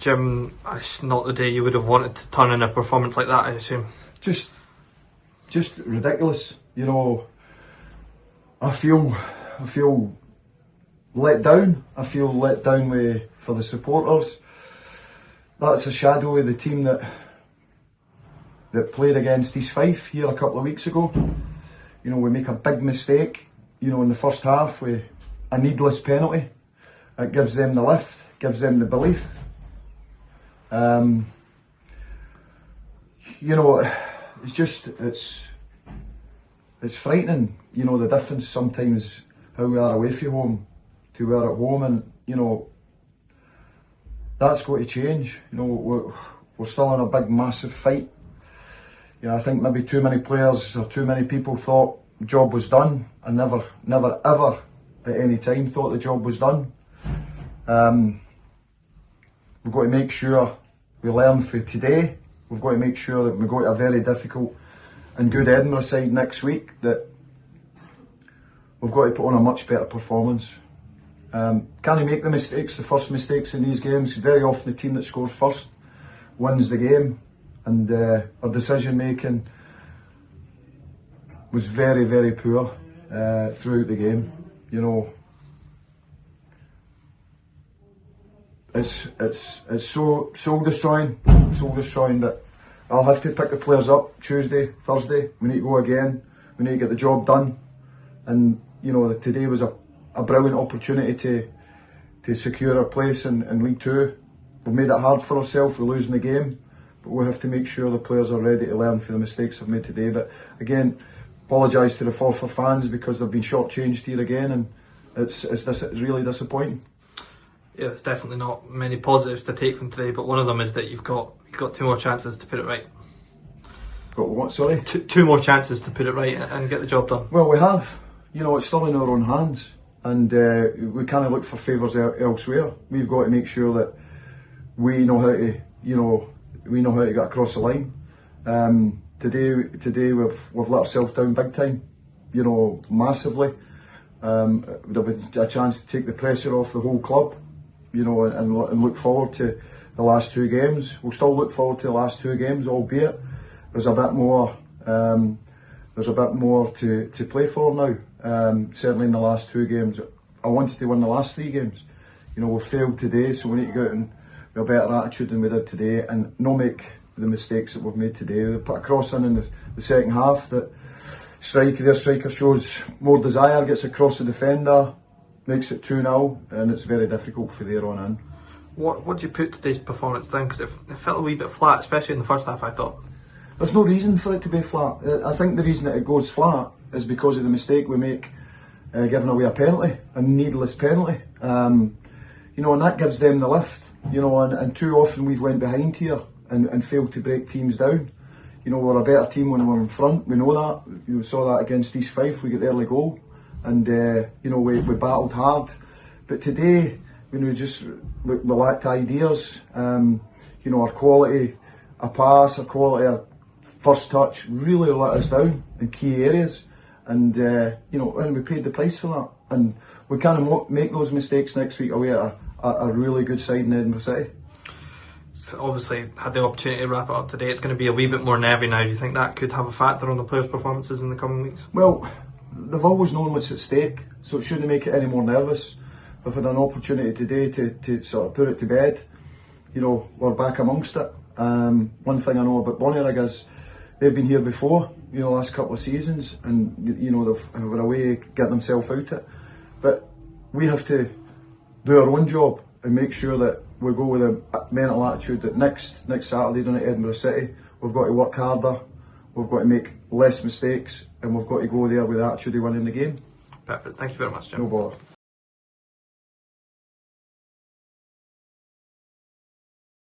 Jim, it's not the day you would have wanted to turn in a performance like that, I assume. Just ridiculous. You know, I feel let down. I feel let down for the supporters. That's a shadow of the team that played against East Fife here a couple of weeks ago. You know, we make a big mistake, you know, in the first half with a needless penalty. It gives them the lift, gives them the belief. You know, it's frightening, you know, the difference sometimes how we are away from home to we are at home, and you know, that's got to change. You know, we're still in a big massive fight. Yeah, I think maybe too many players or too many people thought the job was done, and never ever at any time thought the job was done. We've got to make sure we learn for today. We've got to make sure that we go to a very difficult and good Edinburgh side next week, that we've got to put on a much better performance. Can you make the mistakes, the first mistakes in these games? Very often the team that scores first wins the game, and our decision making was very, very poor throughout the game. You know, it's soul destroying that I'll have to pick the players up Tuesday, Thursday. We need to go again. We need to get the job done. And you know, today was a brilliant opportunity to secure our place in League Two. We've made it hard for ourselves. We're losing the game, but we have to make sure the players are ready to learn from the mistakes they've made today. But again, apologise to the Forfar fans because they've been shortchanged here again, and it's really disappointing. Yeah, there's definitely not many positives to take from today, but one of them is that you've got 2 more chances to put it right. Got what, sorry? Two more chances to put it right and get the job done. Well, we have. You know, it's still in our own hands, and we can't look for favours elsewhere. We've got to make sure that we know how to, get across the line. Today we've let ourselves down big time, you know, massively. There'll be a chance to take the pressure off the whole club, you know, and look forward to the last 2 games. We'll still look forward to the last 2 games, albeit there's a bit more to play for now. Certainly in the last 2 games, I wanted to win the last 3 games. You know, we've failed today, so we need to go out and with a better attitude than we did today, and not make the mistakes that we've made today. We put a cross in the second half that their striker shows more desire, gets across the defender, makes it 2-0, and it's very difficult for there on in. What do you put today's performance down? Because it felt a wee bit flat, especially in the first half, I thought. There's no reason for it to be flat. I think the reason that it goes flat is because of the mistake we make giving away a penalty, a needless penalty. You know, and that gives them the lift. You know, and too often we've went behind here and failed to break teams down. You know, we're a better team when we're in front. We know that. You saw that against East Fife. We get the early goal, and you know, we battled hard. But today, you know, we lacked ideas. You know, our quality, our pass, our quality, our first touch really let us down in key areas, and you know, and we paid the price for that. And we can't make those mistakes next week away at a really good side in Edinburgh City. So obviously had the opportunity to wrap it up today. It's going to be a wee bit more nervy now. Do you think that could have a factor on the players' performances in the coming weeks? Well, they've always known what's at stake, so it shouldn't make it any more nervous. We've had an opportunity today to sort of put it to bed. You know, we're back amongst it. One thing I know about Bonnyrigg is they've been here before, you know, last couple of seasons, and you know, they've had a way of getting themselves out it. But we have to do our own job and make sure that we go with a mental attitude that next Saturday down at Edinburgh City, we've got to work harder, we've got to make less mistakes, and we've got to go there with the attitude of winning the game. Perfect. Thank you very much, Jim. No bother.